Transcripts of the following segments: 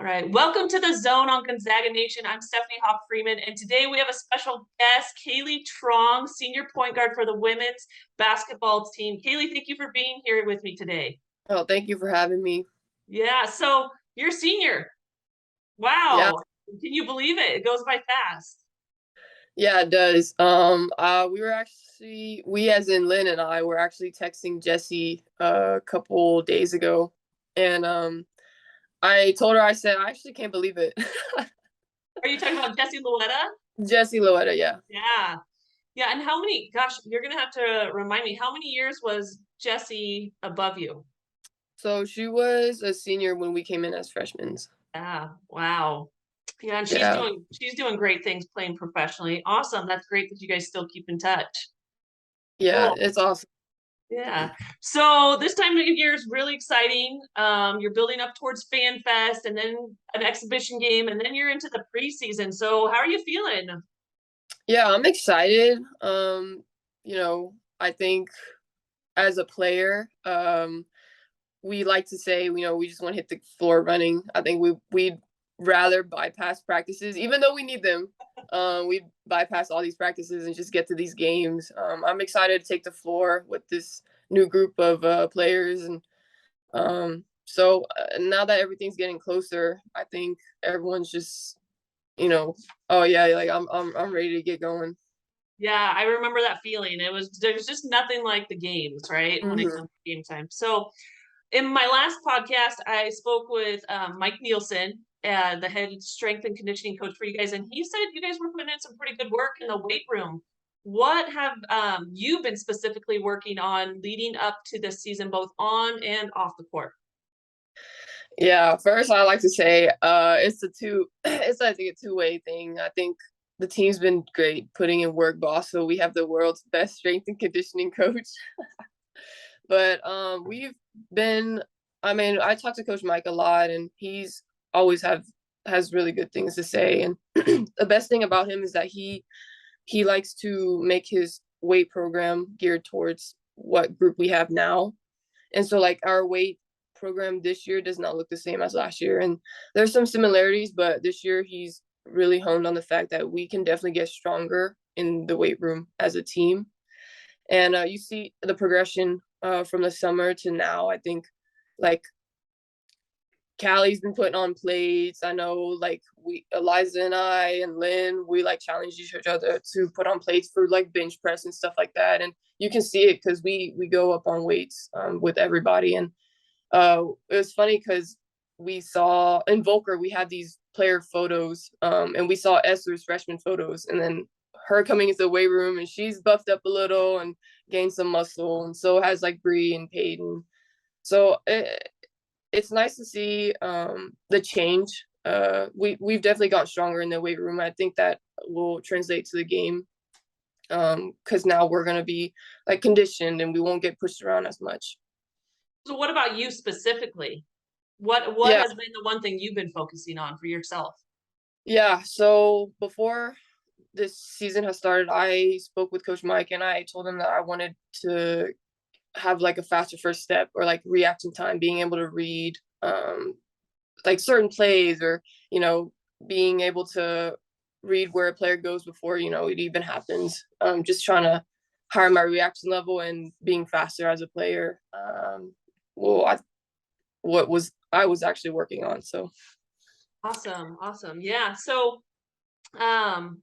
right. Welcome to the Zone on Gonzaga Nation. I'm Stephanie Hoff Freeman, and today we have a special guest, Kaleigh Truong, senior point guard for the women's basketball team. Kaleigh, thank you for being here with me today. Oh, thank you for having me. Yeah, so you're a senior. Yeah, Wow. Can you believe it? It goes by fast. yeah, it does. We as in Lynn and I were actually texting Jessie a couple days ago, and I told her, I said, I actually can't believe it. Are you talking about Jessie Luetta? Jessie Loetta, yeah. Yeah. Yeah, and how many, gosh, you're going to have to remind me, how many years was Jessie above you? So she was a senior when we came in as freshmen. Yeah, wow. Yeah, and she's Yeah, doing great things playing professionally. Awesome. That's great that you guys still keep in touch. yeah, Cool. it's awesome. Yeah. So this time of year is really exciting. You're building up towards Fan Fest and then an exhibition game, and then you're into the preseason. So how are you feeling? Yeah, I'm excited. I think as a player, we like to say, we just want to hit the floor running. I think we'd rather bypass practices, even though we need them. We bypass all these practices and just get to these games. I'm excited to take the floor with this new group of players, and now that everything's getting closer, I think everyone's just, oh yeah, like I'm ready to get going. Yeah, I remember that feeling. There's just nothing like the games, right? When it Mm-hmm. comes to game time. So in my last podcast, I spoke with Mike Nielsen, the head strength and conditioning coach for you guys, and he said you guys were putting in some pretty good work in the weight room. What have you been specifically working on leading up to this season, both on and off the court? Yeah, first I like to say it's I think a two-way thing. I think the team's been great putting in work, but also we have the world's best strength and conditioning coach. But we've been I mean, I talk to Coach Mike a lot, and he's always has really good things to say. And the best thing about him is that he likes to make his weight program geared towards what group we have now. And so like our weight program this year does not look the same as last year. And there's some similarities, but this year he's really honed on the fact that we can definitely get stronger in the weight room as a team. And you see the progression from the summer to now. I think like Callie's been putting on plates. I know like Eliza and I and Lynn, we like challenge each other to put on plates for like bench press and stuff like that. And you can see it because we go up on weights with everybody. And it was funny because we saw in Volker, we had these player photos, and we saw Esther's freshman photos, and then her coming into the weight room, and she's buffed up a little and gained some muscle, and so has like Bree and Peyton. So it's nice to see the change. We've definitely gotten stronger in the weight room. I think that will translate to the game because now we're gonna be like conditioned and we won't get pushed around as much. So what about you specifically? What Yeah, has been the one thing you've been focusing on for yourself? yeah. So before this season has started, I spoke with Coach Mike and I told him that I wanted to have like a faster first step or like reaction time, being able to read like certain plays or, you know, being able to read where a player goes before, it even happens. Just trying to higher my reaction level and being faster as a player. Well, I was actually working on. So Awesome, awesome. Yeah. So um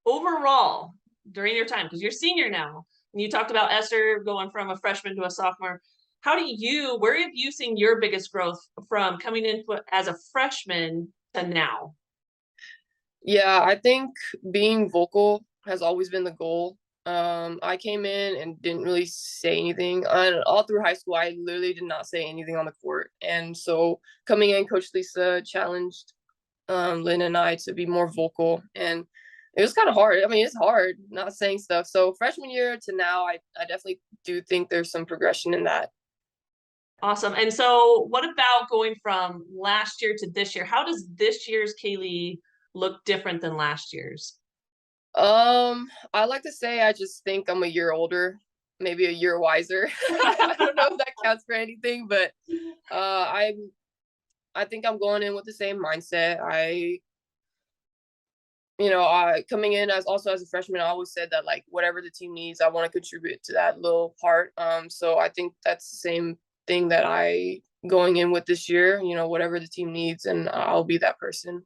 overall during your time, because you're senior now, and you talked about Esther going from a freshman to a sophomore, where have you seen your biggest growth from coming in as a freshman to now? yeah, I think being vocal has always been the goal. I came in and didn't really say anything. And all through high school, I literally did not say anything on the court. And so coming in, Coach Lisa challenged Lynn and I to be more vocal. And it was kind of hard. I mean, it's hard not saying stuff. So freshman year to now, I definitely do think there's some progression in that. Awesome. And so what about going from last year to this year? How does this year's Kaleigh look different than last year's? I like to say I just think I'm a year older, maybe a year wiser. I don't know if that counts for anything, but I'm I think I'm going in with the same mindset. Coming in as a freshman, I always said that like whatever the team needs, I want to contribute to that little part. So I think that's the same thing that I going in with this year. Whatever the team needs, and I'll be that person.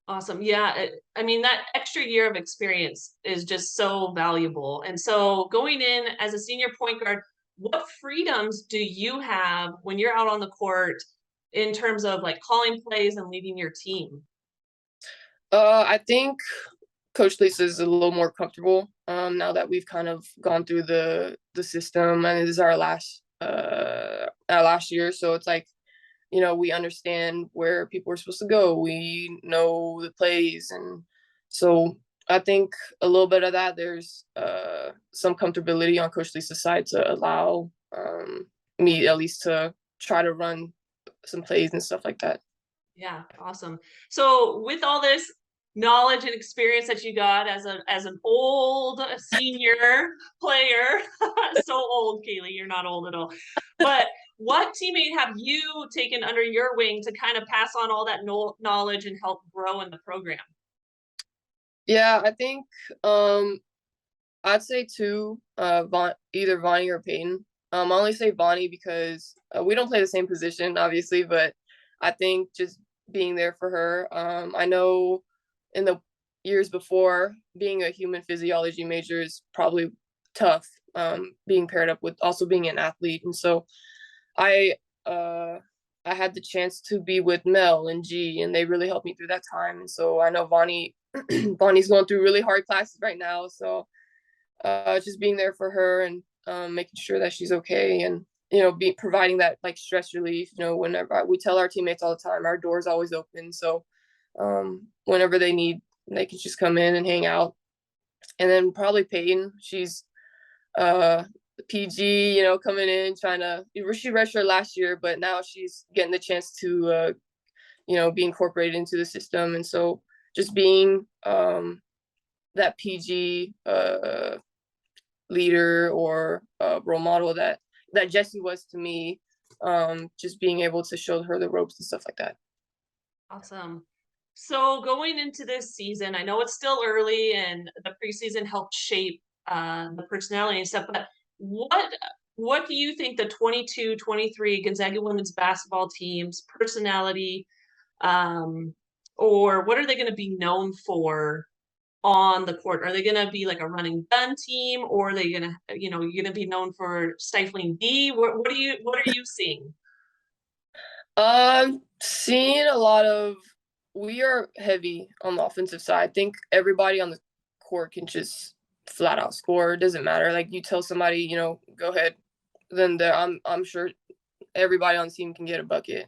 Awesome. Yeah. I mean, that extra year of experience is just so valuable. And so going in as a senior point guard, what freedoms do you have when you're out on the court in terms of like calling plays and leading your team? I think Coach Lisa is a little more comfortable now that we've kind of gone through the system, and this is our last year. So it's like, we understand where people are supposed to go. We know the plays, and so I think a little bit of that. There's some comfortability on Coach Lisa's side to allow me at least to try to run some plays and stuff like that. Yeah, awesome. So with all this knowledge and experience that you got as an old senior player, so old, Kaleigh, you're not old at all. But what teammate have you taken under your wing to kind of pass on all that knowledge and help grow in the program? Yeah, I think I'd say two, either Vonnie or Peyton. I only say Vonnie because we don't play the same position, obviously, but I think just being there for her. I know in the years before, being a human physiology major is probably tough, being paired up with also being an athlete. And so I uh, I had the chance to be with Mel and G, and they really helped me through that time. And so I know Vonnie's going through really hard classes right now. So just being there for her and making sure that she's okay, and be providing that like stress relief. Whenever we tell our teammates all the time, our door's always open. So whenever they need, they can just come in and hang out. And then probably Peyton, she's PG, coming in trying to. She redshirted last year, but now she's getting the chance to be incorporated into the system, and so just being that PG leader or role model that Jessie was to me, just being able to show her the ropes and stuff like that. Awesome. So going into this season, I know it's still early and the preseason helped shape the personality and stuff, but what do you think the 22-23 Gonzaga women's basketball team's personality, or what are they going to be known for on the court? Are they going to be like a running gun team, or are they going to, you're going to be known for stifling D? What are you seeing? Seeing a lot of, we are heavy on the offensive side. I think everybody on the court can just flat out score. It doesn't matter. Like you tell somebody, go ahead, then I'm sure everybody on the team can get a bucket.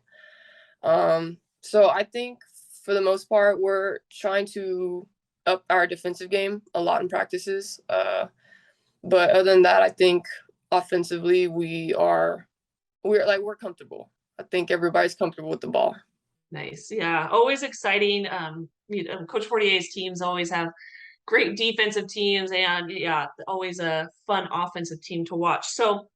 So I think for the most part, we're trying to up our defensive game a lot in practices. But other than that, I think offensively we're comfortable. I think everybody's comfortable with the ball. Nice. Yeah. Always exciting. Coach Fortier's teams always have great defensive teams, and yeah, always a fun offensive team to watch. So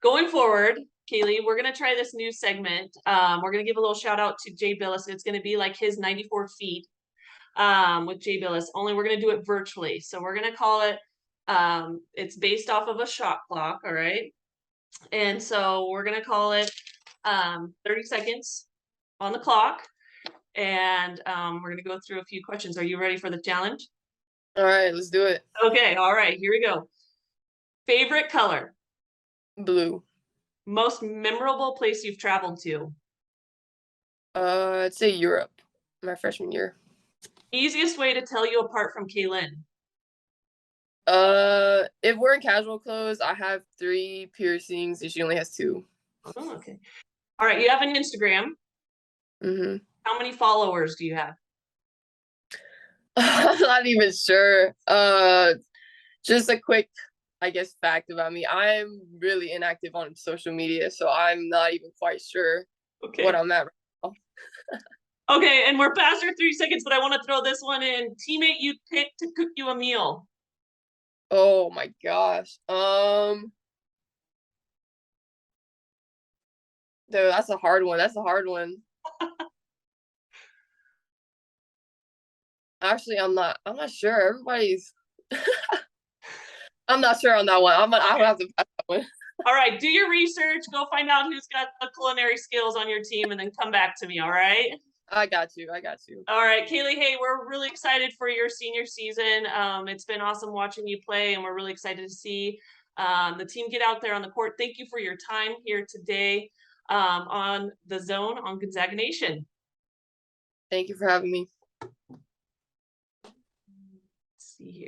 going forward, Kaleigh, we're going to try this new segment. We're going to give a little shout out to Jay Billis. It's going to be like his 94 feet with Jay Billis, only we're going to do it virtually. So we're going to call it, it's based off of a shot clock. All right. And so we're going to call it 30 seconds on the clock. And we're going to go through a few questions. Are you ready for the challenge? All right, let's do it. Okay. All right. Here we go. Favorite color? Blue. Most memorable place you've traveled to? I'd say Europe, my freshman year. Easiest way to tell you apart from Kaylin? If we're in casual clothes, I have 3 piercings and she only has 2. Oh, okay. All right. You have an Instagram. Mm-hmm. How many followers do you have? I'm not even sure. Just a quick, I guess, fact about me. I'm really inactive on social media, so I'm not even quite sure what I'm at right now. Okay, and we're past our 3 seconds, but I want to throw this one in. Teammate you'd pick to cook you a meal? Oh my gosh. Dude, that's a hard one. Actually, I'm not sure. Everybody's. I'm not sure on that one. I'll have to pass that one. All right, do your research, go find out who's got the culinary skills on your team, and then come back to me, all right? I got you. I got you. All right, Kaleigh, hey, we're really excited for your senior season. It's been awesome watching you play, and we're really excited to see the team get out there on the court. Thank you for your time here today on The Zone on Gonzaga Nation. Thank you for having me. Let's see here.